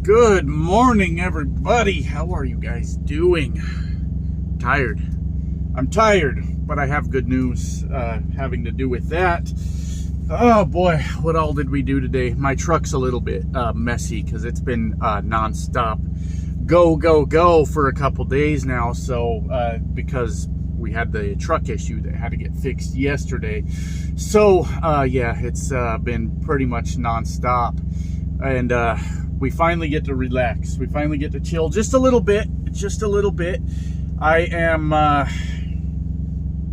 Good morning, everybody. How are you guys doing? Tired. I'm tired, but I have good news having to do with that. Oh boy, what all did we do today? My truck's a little bit messy because it's been non-stop go for a couple days now. So because we had the truck issue that had to get fixed yesterday. So yeah, it's been pretty much non-stop. And we finally get to relax. We finally get to chill just a little bit. I am,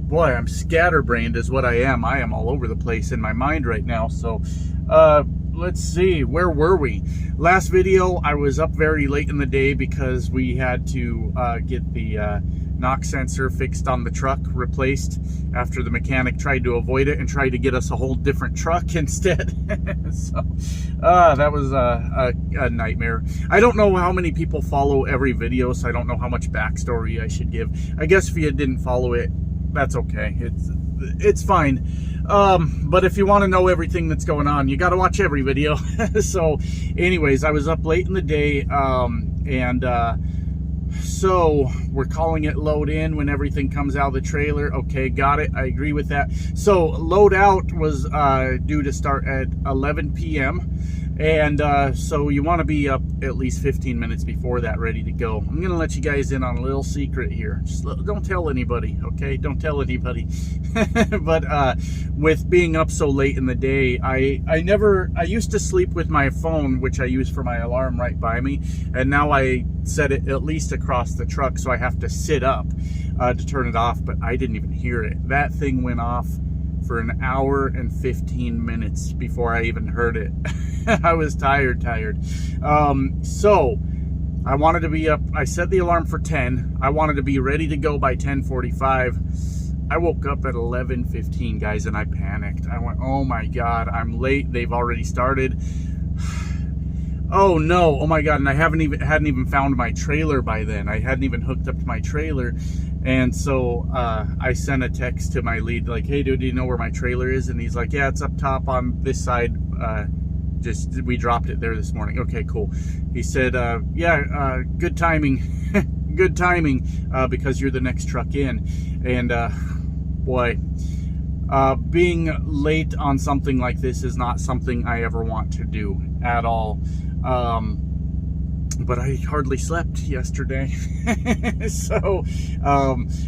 boy, I'm scatterbrained is what I am. I am all over the place in my mind right now. So let's see, where were we? Last video, I was up very late in the day because we had to get the knock sensor fixed on the truck replaced after the mechanic tried to avoid it and tried to get us a whole different truck instead. So that was a nightmare. I don't know how many people follow every video, so I don't know how much backstory I should give. I guess if you didn't follow it, that's okay. It's fine. But if you want to know everything that's going on, you got to watch every video. So anyways, I was up late in the day, so we're calling it load in when everything comes out of the trailer. Okay, got it. I agree with that. So load out was due to start at 11 p.m. And so you want to be up at least 15 minutes before that, ready to go. I'm going to let you guys in on a little secret here. Just don't tell anybody, okay? Don't tell anybody. But with being up so late in the day, I used to sleep with my phone, which I use for my alarm, right by me. And now I set it at least across the truck, so I have to sit up to turn it off. But I didn't even hear it. That thing went off for an hour and 15 minutes before I even heard it. I was tired. So I wanted to be up. I set the alarm for 10. I wanted to be ready to go by 10:45. I woke up at 11:15, guys, and I panicked. I went, oh my God, I'm late. They've already started. Oh no, oh my God, and I hadn't even found my trailer by then. I hadn't even hooked up to my trailer. And so I sent a text to my lead, like, hey dude, do you know where my trailer is? And he's like, yeah, it's up top on this side. We dropped it there this morning. Okay, cool. He said, yeah, good timing. Good timing, because you're the next truck in. And boy, being late on something like this is not something I ever want to do at all. But I hardly slept yesterday. So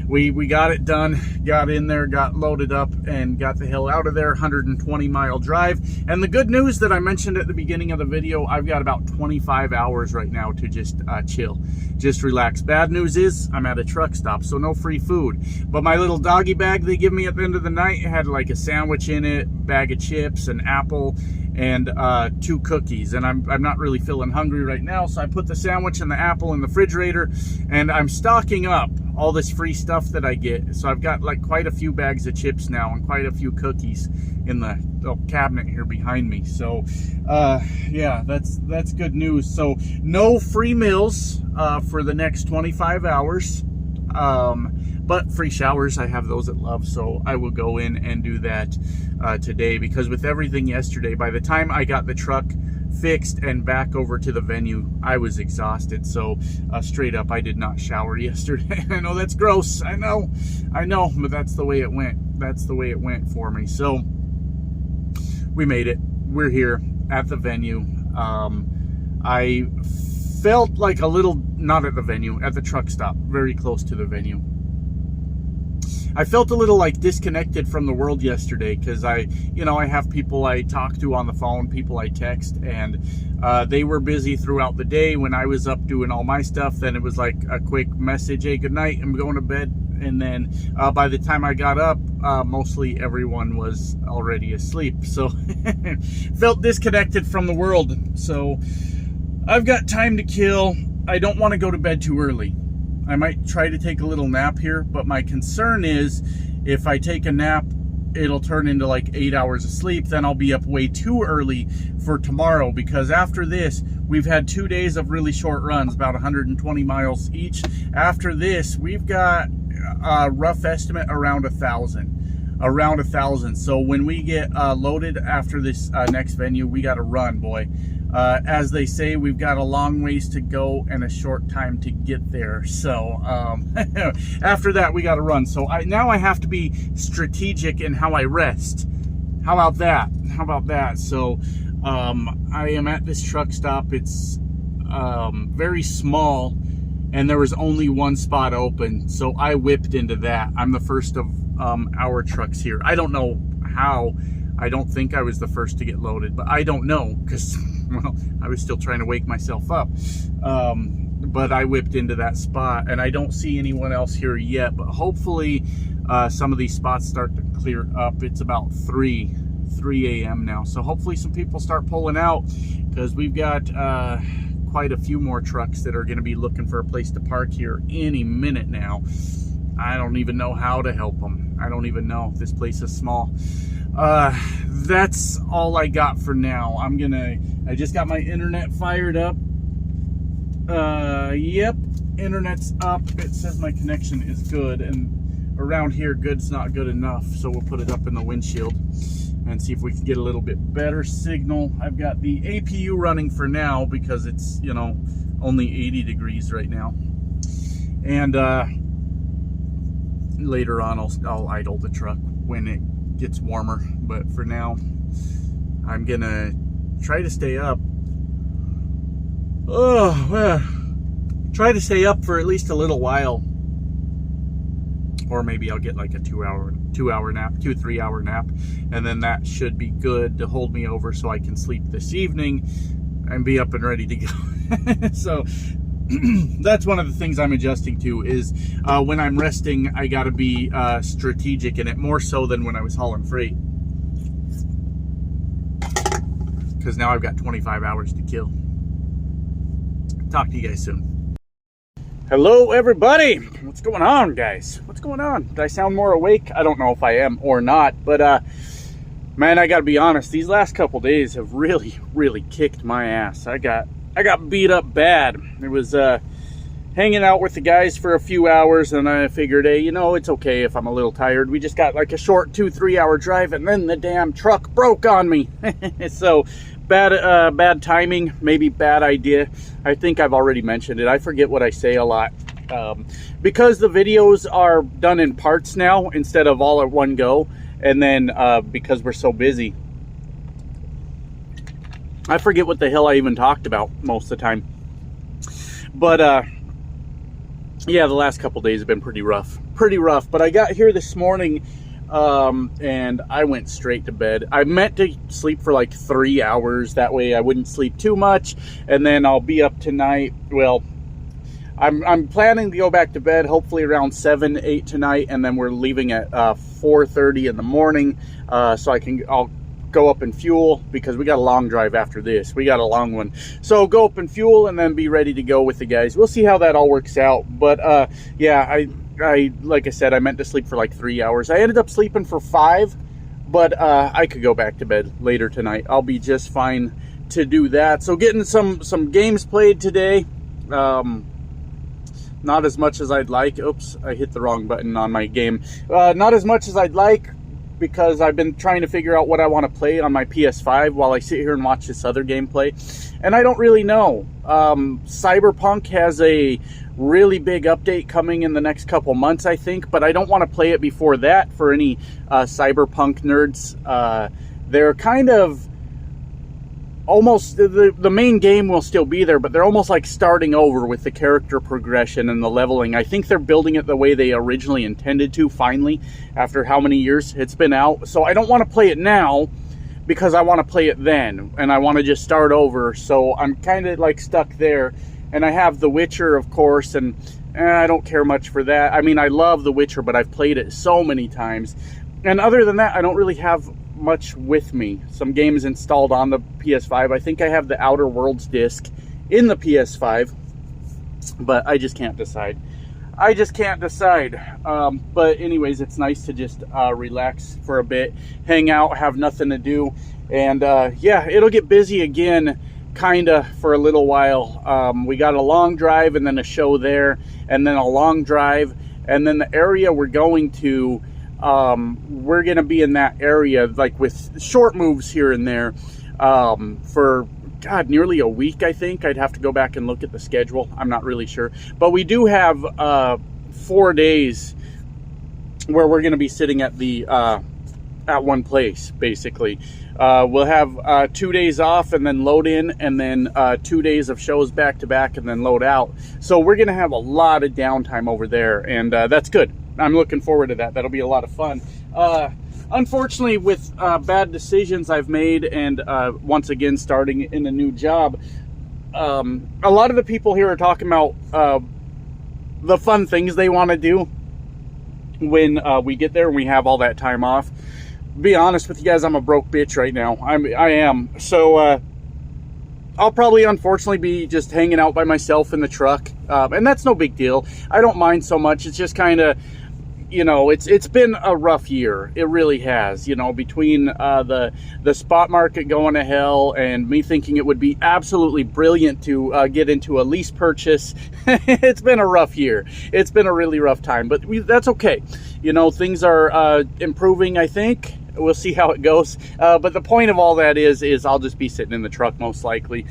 we got it done, got in there, got loaded up, and got the hell out of there. 120-mile drive. And the good news that I mentioned at the beginning of the video, I've got about 25 hours right now to just chill, just relax. Bad news is I'm at a truck stop, so no free food. But my little doggy bag they give me at the end of the night had like a sandwich in it, bag of chips, an apple, and 2 cookies. And I'm not really feeling hungry right now, so I put the sandwich and the apple in the refrigerator, and I'm stocking up all this free stuff that I get. So I've got like quite a few bags of chips now and quite a few cookies in the cabinet here behind me. So yeah, that's good news. So no free meals for the next 25 hours. But free showers, I have those at Love, so I will go in and do that today, because with everything yesterday, by the time I got the truck fixed and back over to the venue, I was exhausted. So straight up, I did not shower yesterday. I know that's gross. I know, but that's the way it went. That's the way it went for me. So we made it. We're here at the venue. I felt like a little, not at the venue, at the truck stop, very close to the venue. I felt a little like disconnected from the world yesterday, because I have people I talk to on the phone, people I text, and they were busy throughout the day. When I was up doing all my stuff, then it was like a quick message, hey, good night, I'm going to bed. And then by the time I got up, mostly everyone was already asleep. So felt disconnected from the world. So I've got time to kill. I don't want to go to bed too early. I might try to take a little nap here, but my concern is if I take a nap, it'll turn into like 8 hours of sleep. Then I'll be up way too early for tomorrow, because after this, we've had 2 days of really short runs, about 120 miles each. After this, we've got a rough estimate around 1,000. So when we get loaded after this next venue, we got to run, boy. as they say, we've got a long ways to go and a short time to get there. So after that, we got to run. So now I have to be strategic in how I rest. How about that? How about that? So I am at this truck stop. It's very small, and there was only one spot open. So I whipped into that. I'm the first of our trucks here. I don't know how. I don't think I was the first to get loaded, but I don't know because, well, I was still trying to wake myself up. But I whipped into that spot, and I don't see anyone else here yet, but hopefully some of these spots start to clear up. It's about 3 a.m. now, so hopefully some people start pulling out, because we've got quite a few more trucks that are going to be looking for a place to park here any minute now. I don't even know how to help them. I don't even know. This place is small. That's all I got for now. I just got my internet fired up. Yep, internet's up. It says my connection is good, and around here good's not good enough, so we'll put it up in the windshield and see if we can get a little bit better signal. I've got the APU running for now because it's, you know, only 80 degrees right now, and later on I'll idle the truck when it gets warmer, but for now I'm gonna try to stay up. Oh, well, try to stay up for at least a little while, or maybe I'll get like a 3 hour nap, and then that should be good to hold me over so I can sleep this evening and be up and ready to go. So that's one of the things I'm adjusting to, is when I'm resting, I got to be strategic in it, more so than when I was hauling freight, because now I've got 25 hours to kill. Talk to you guys soon. Hello, everybody. What's going on, guys? What's going on? Did I sound more awake? I don't know if I am or not, but man, I got to be honest. These last couple days have really, really kicked my ass. I got beat up bad. It was hanging out with the guys for a few hours, and I figured, hey, you know, it's okay if I'm a little tired. We just got like a short 2-3 hour drive, and then the damn truck broke on me. So bad timing, maybe bad idea. I think I've already mentioned it. I forget what I say a lot. Because the videos are done in parts now instead of all at one go, and then because we're so busy, I forget what the hell I even talked about most of the time. But yeah, the last couple days have been pretty rough. But I got here this morning, and I went straight to bed. I meant to sleep for like 3 hours. That way I wouldn't sleep too much, and then I'll be up tonight. Well, I'm planning to go back to bed hopefully around 7, 8 tonight, and then we're leaving at 4:30 in the morning, so I'll go up and fuel, because we got a long drive after this. We got a long one, so go up and fuel and then be ready to go with the guys. We'll see how that all works out. But yeah, I like I said, I meant to sleep for like 3 hours. I ended up sleeping for 5, but I could go back to bed later tonight. I'll be just fine to do that. So getting some games played today. Not as much as I'd like. Oops, I hit the wrong button on my game. Not as much as I'd like, because I've been trying to figure out what I want to play on my PS5 while I sit here and watch this other gameplay, and I don't really know. Cyberpunk has a really big update coming in the next couple months, I think, but I don't want to play it before that for any Cyberpunk nerds. They're kind of almost, the main game will still be there, but they're almost like starting over with the character progression and the leveling. I think they're building it the way they originally intended to, finally, after how many years it's been out. So I don't want to play it now, because I want to play it then, and I want to just start over. So I'm kind of like stuck there. And I have The Witcher, of course, and I don't care much for that. I mean, I love The Witcher, but I've played it so many times. And other than that, I don't really have much with me. Some games installed on the PS5. I think I have the Outer Worlds disc in the PS5, but I just can't decide. But anyways, it's nice to just relax for a bit, hang out, have nothing to do, and yeah, it'll get busy again kinda for a little while. We got a long drive, and then a show there, and then a long drive, and then the area we're going to, we're gonna be in that area like with short moves here and there, for God, nearly a week, I think. I'd have to go back and look at the schedule. I'm not really sure. But we do have 4 days where we're going to be sitting at the at one place, basically. We'll have 2 days off and then load in, and then 2 days of shows back to back and then load out. So we're going to have a lot of downtime over there, and that's good. I'm looking forward to that. That'll be a lot of fun. Unfortunately, with bad decisions I've made, and once again starting in a new job, a lot of the people here are talking about the fun things they want to do when we get there and we have all that time off. Be honest with you guys, I'm a broke bitch right now. I am. So I'll probably unfortunately be just hanging out by myself in the truck, and that's no big deal. I don't mind so much. It's just kind of, you know, it's been a rough year. It really has, you know, between the spot market going to hell and me thinking it would be absolutely brilliant to get into a lease purchase. It's been a rough year. It's been a really rough time, but that's okay. You know, things are improving, I think. We'll see how it goes. But the point of all that is I'll just be sitting in the truck most likely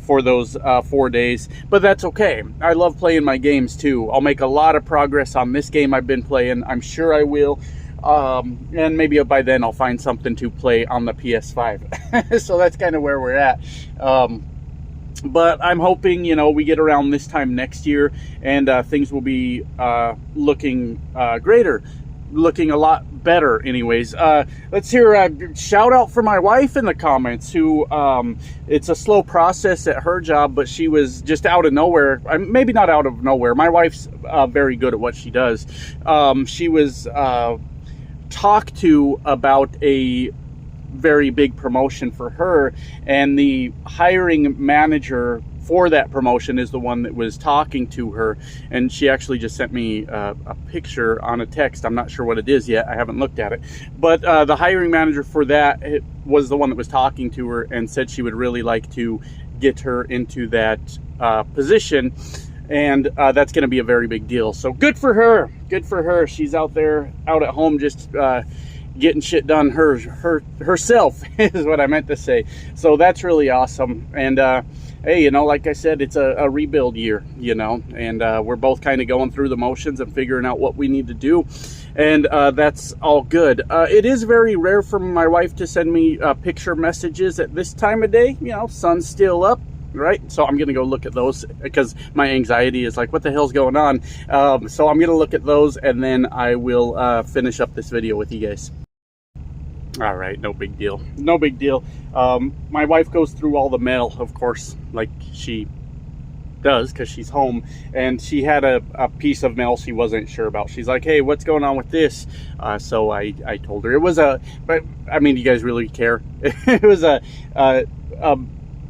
for those 4 days. But that's okay. I love playing my games too. I'll make a lot of progress on this game I've been playing. I'm sure I will. And maybe by then I'll find something to play on the PS5. So that's kind of where we're at. But I'm hoping, you know, we get around this time next year and things will be looking greater. Looking a lot better anyways. Let's hear a shout out for my wife in the comments, who it's a slow process at her job, but she was just out of nowhere. Maybe not out of nowhere. My wife's very good at what she does. She was talked to about a very big promotion for her, and the hiring manager for that promotion is the one that was talking to her, and she actually just sent me a picture on a text. I'm not sure what it is yet. I haven't looked at it, but the hiring manager for that was the one that was talking to her and said she would really like to get her into that position, and that's going to be a very big deal. So good for her. Good for her. She's out there, out at home, just getting shit done herself is what I meant to say. So that's really awesome. And hey, you know, like I said, it's a rebuild year, you know, and we're both kind of going through the motions and figuring out what we need to do, and that's all good. It is very rare for my wife to send me picture messages at this time of day. You know, sun's still up, right? So I'm gonna go look at those because my anxiety is like, what the hell's going on? So I'm gonna look at those, and then I will finish up this video with you guys. All right, no big deal. No big deal. My wife goes through all the mail, of course, like she does, because she's home, and she had a piece of mail she wasn't sure about. She's like, hey, what's going on with this? So I told her. It was but I mean, you guys really care? It was a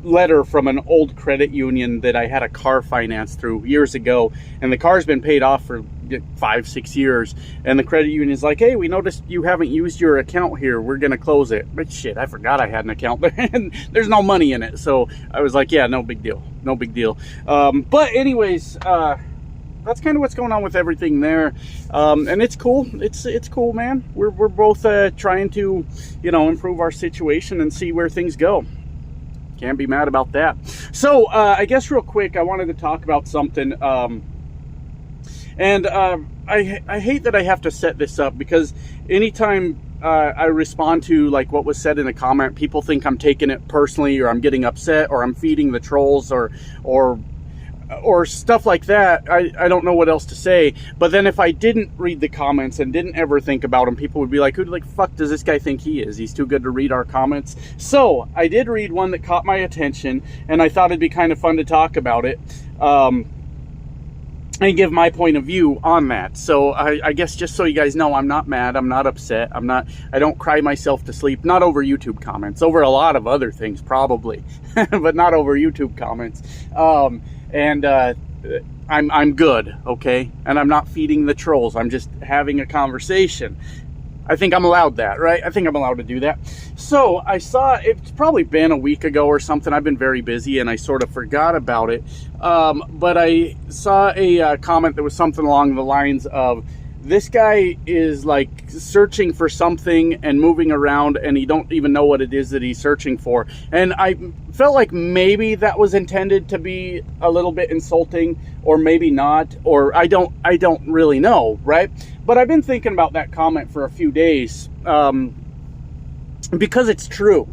letter from an old credit union that I had a car finance through years ago, and the car's been paid off for 5-6 years, and the credit union's like, hey, we noticed you haven't used your account here, we're gonna close it. But shit, I forgot I had an account there and there's no money in it. So I was like, yeah, no big deal, no big deal. But anyways, that's kind of what's going on with everything there, and it's cool. It's cool, man. We're both trying to, you know, improve our situation and see where things go. Can't be mad about that. So I guess real quick, I wanted to talk about something, and I hate that I have to set this up, because anytime I respond to like what was said in a comment, people think I'm taking it personally, or I'm getting upset, or I'm feeding the trolls, or stuff like that. I don't know what else to say. But then if I didn't read the comments and didn't ever think about them, people would be like, who the fuck does this guy think he is? He's too good to read our comments. So I did read one that caught my attention, and I thought it'd be kind of fun to talk about it, and give my point of view on that. So I guess just so you guys know, I'm not mad, I'm not upset, I don't cry myself to sleep, not over YouTube comments, over a lot of other things probably, but not over YouTube comments. And I'm good, okay? And I'm not feeding the trolls. I'm just having a conversation. I think I'm allowed that, right? I think I'm allowed to do that. So I saw, it's probably been a week ago or something. I've been very busy and I sort of forgot about it. But I saw a comment that was something along the lines of, This guy is like searching for something and moving around, and he don't even know what it is that he's searching for. And I felt like maybe that was intended to be a little bit insulting, or maybe not, or I don't really know, right? But I've been thinking about that comment for a few days, because it's true.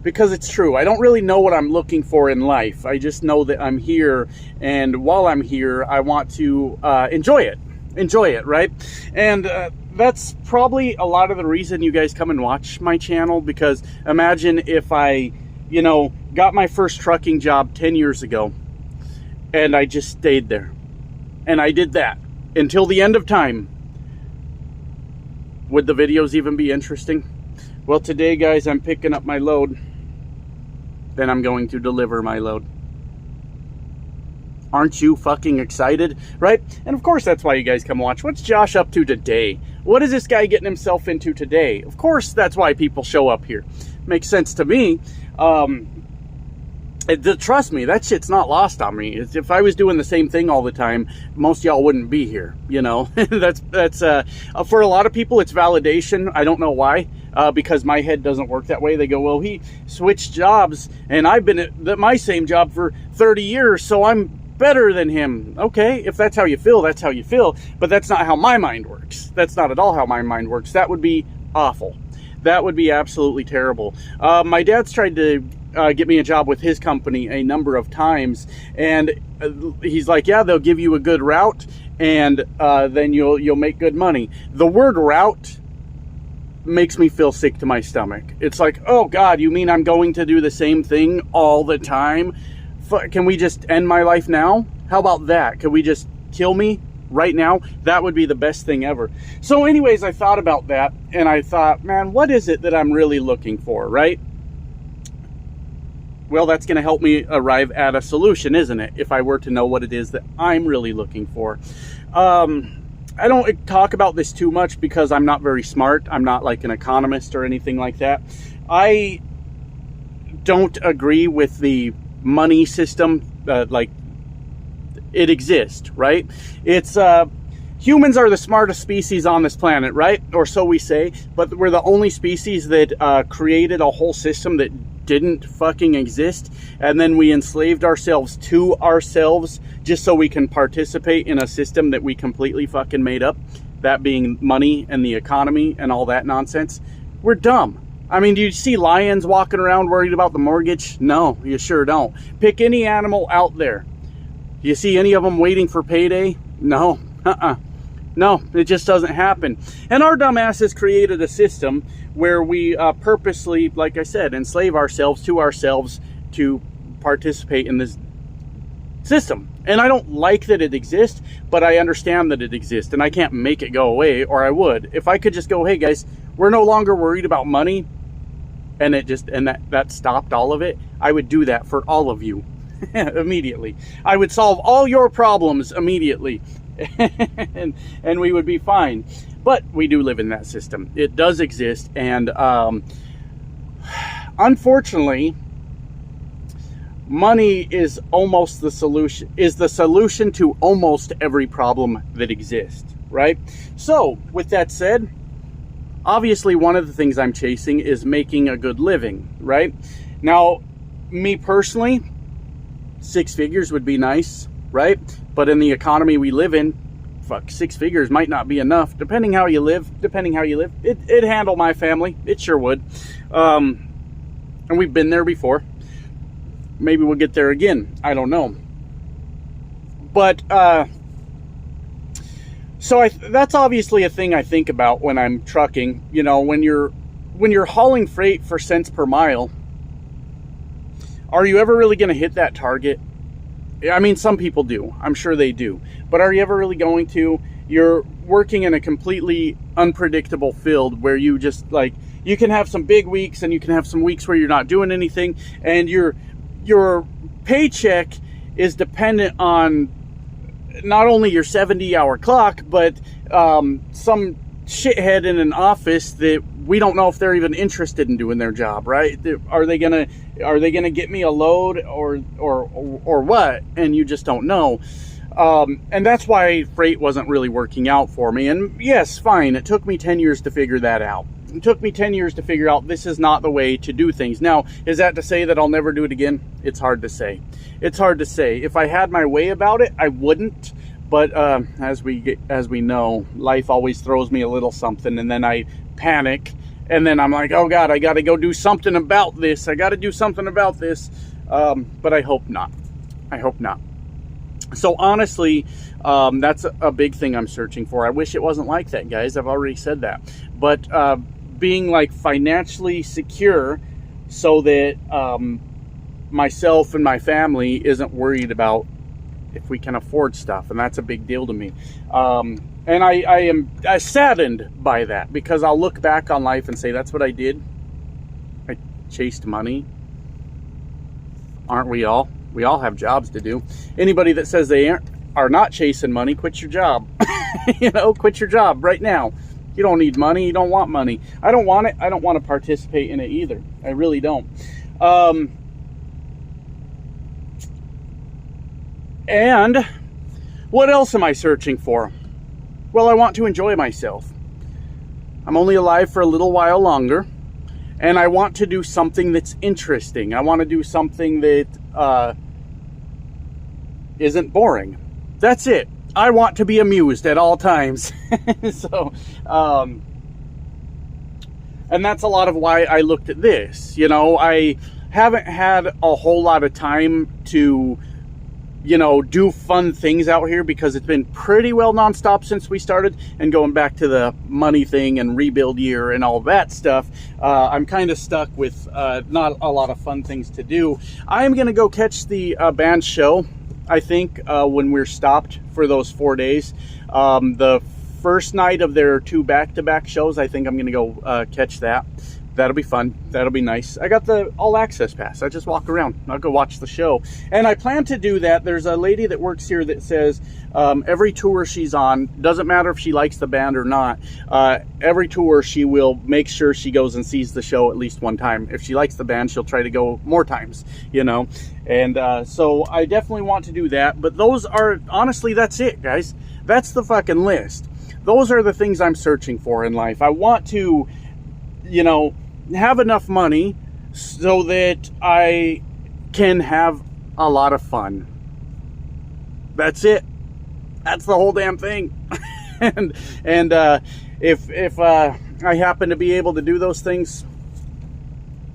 Because it's true. I don't really know what I'm looking for in life. I just know that I'm here, and while I'm here, I want to enjoy it, right? And that's probably a lot of the reason you guys come and watch my channel, because imagine if I, got my first trucking job 10 years ago, and I just stayed there, and I did that until the end of time. Would the videos even be interesting? Well, today, guys, I'm picking up my load. Then I'm going to deliver my load. Aren't you fucking excited, right? And of course, that's why you guys come watch. What's Josh up to today? What is this guy getting himself into today? Of course, that's why people show up here. Makes sense to me. Trust me, that shit's not lost on me. If I was doing the same thing all the time, most of y'all wouldn't be here, That's for a lot of people, it's validation. I don't know why. Because my head doesn't work that way. They go, well, he switched jobs, and I've been at my same job for 30 years, so I'm better than him. Okay, if that's how you feel, that's how you feel. But that's not how my mind works. That's not at all how my mind works. That would be awful. That would be absolutely terrible. My dad's tried to get me a job with his company a number of times, and he's like, yeah, they'll give you a good route, and then you'll make good money. The word route makes me feel sick to my stomach. It's like, oh God, you mean I'm going to do the same thing all the time? Can we just end my life now? How about that? Can we just kill me right now? That would be the best thing ever. So anyways, I thought about that, and I thought, man, what is it that I'm really looking for, right? Well, that's going to help me arrive at a solution, isn't it? If I were to know what it is that I'm really looking for. I don't talk about this too much because I'm not very smart. I'm not like an economist or anything like that. I don't agree with the money system, like it exists, right? It's humans are the smartest species on this planet, right? Or so we say, but we're the only species that created a whole system that didn't fucking exist, and then we enslaved ourselves to ourselves just so we can participate in a system that we completely fucking made up, that being money and the economy and all that nonsense. We're dumb. I mean, do you see lions walking around worried about the mortgage? No, you sure don't. Pick any animal out there. Do you see any of them waiting for payday? No. No, it just doesn't happen. And our dumbasses created a system where we purposely, like I said, enslave ourselves to participate in this system. And I don't like that it exists, but I understand that it exists, and I can't make it go away, or I would. If I could just go, hey guys, we're no longer worried about money, and that stopped all of it, I would do that for all of you immediately. I would solve all your problems immediately. and we would be fine. But we do live in that system. It does exist, and unfortunately, money is almost the solution to almost every problem that exists, right? So with that said, obviously one of the things I'm chasing is making a good living, right? Now, me personally, 6 figures would be nice, right? But in the economy we live in, 6 figures might not be enough, depending how you live. It'd handle my family. It sure would. And we've been there before. Maybe we'll get there again. I don't know. But, that's obviously a thing I think about when I'm trucking. When you're hauling freight for cents per mile, are you ever really going to hit that target? I mean, some people do. I'm sure they do. But are you ever really going to? You're working in a completely unpredictable field where you just, you can have some big weeks and you can have some weeks where you're not doing anything. And your paycheck is dependent on not only your 70-hour clock, but some shithead in an office that we don't know if they're even interested in doing their job, right? Are they gonna get me a load or what? And you just don't know. And that's why freight wasn't really working out for me. And yes, fine, it took me 10 years to figure that out. It took me 10 years to figure out this is not the way to do things. Now, is that to say that I'll never do it again? It's hard to say. It's hard to say. If I had my way about it, I wouldn't. But as we know, life always throws me a little something, and then I panic, and then I'm like, oh God, I got to go do something about this. I got to do something about this. But I hope not. I hope not. So honestly, that's a big thing I'm searching for. I wish it wasn't like that, guys. I've already said that. But being like financially secure so that myself and my family isn't worried about if we can afford stuff, and that's a big deal to me. And I am saddened by that, because I'll look back on life and say, that's what I did. I chased money. Aren't we all? We all have jobs to do. Anybody that says they are not chasing money, quit your job. You know, quit your job right now. You don't need money. You don't want money. I don't want it. I don't want to participate in it either. I really don't. And what else am I searching for? Well, I want to enjoy myself. I'm only alive for a little while longer, and I want to do something that's interesting. I want to do something that isn't boring. That's it. I want to be amused at all times. So, and that's a lot of why I looked at this. You know, I haven't had a whole lot of time to, you know, do fun things out here, because it's been pretty well nonstop since we started, and going back to the money thing and rebuild year and all that stuff, I'm kind of stuck with not a lot of fun things to do. I'm going to go catch the band show, I think, when we're stopped for those 4 days. The first night of their 2 back-to-back shows, I think I'm going to go catch that. That'll be fun. That'll be nice. I got the all-access pass. I just walk around. I'll go watch the show. And I plan to do that. There's a lady that works here that says every tour she's on, doesn't matter if she likes the band or not, every tour she will make sure she goes and sees the show at least one time. If she likes the band, she'll try to go more times, you know. And so I definitely want to do that. But those are, honestly, that's it, guys. That's the fucking list. Those are the things I'm searching for in life. I want to, you know, have enough money so that I can have a lot of fun. That's it. That's the whole damn thing. and if I happen to be able to do those things,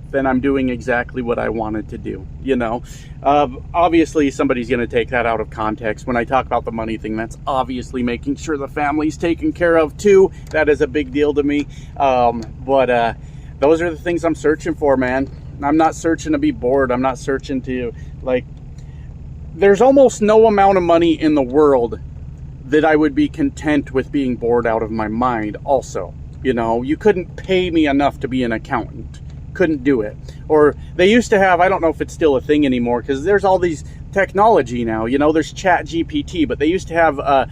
then I'm doing exactly what I wanted to do, you know. Obviously somebody's going to take that out of context. When I talk about the money thing, that's obviously making sure the family's taken care of too. That is a big deal to me. But those are the things I'm searching for, man. I'm not searching to be bored. I'm not searching to, like, there's almost no amount of money in the world that I would be content with being bored out of my mind also. You know, you couldn't pay me enough to be an accountant. Couldn't do it. Or they used to have, I don't know if it's still a thing anymore, because there's all these technology now. You know, there's Chat GPT, but they used to have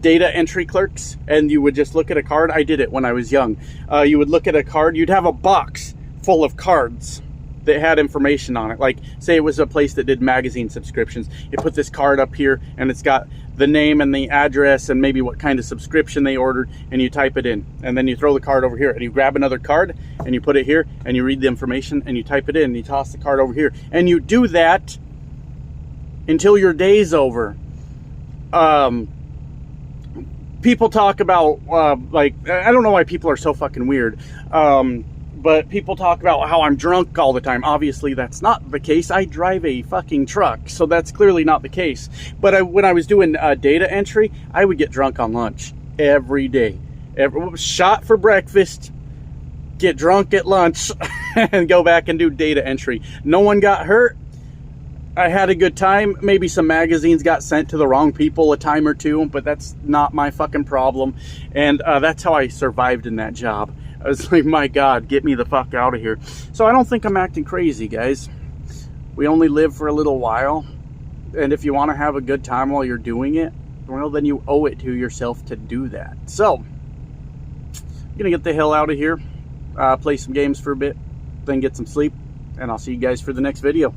data entry clerks, and you would just look at a card. I did it when I was young. You would look at a card, you'd have a box full of cards that had information on it. Like, say it was a place that did magazine subscriptions. You put this card up here, and it's got the name and the address and maybe what kind of subscription they ordered, and you type it in. And then you throw the card over here, and you grab another card, and you put it here, and you read the information, and you type it in, and you toss the card over here. And you do that until your day's over. People talk about, like, I don't know why people are so fucking weird, but people talk about how I'm drunk all the time. Obviously, that's not the case. I drive a fucking truck, so that's clearly not the case. But when I was doing data entry, I would get drunk on lunch every day. Shot for breakfast, get drunk at lunch, and go back and do data entry. No one got hurt. I had a good time. Maybe some magazines got sent to the wrong people a time or two, but that's not my fucking problem. And that's how I survived in that job. I was like, my God, get me the fuck out of here. So I don't think I'm acting crazy, guys. We only live for a little while. And if you want to have a good time while you're doing it, well, then you owe it to yourself to do that. So, I'm going to get the hell out of here, play some games for a bit, then get some sleep, and I'll see you guys for the next video.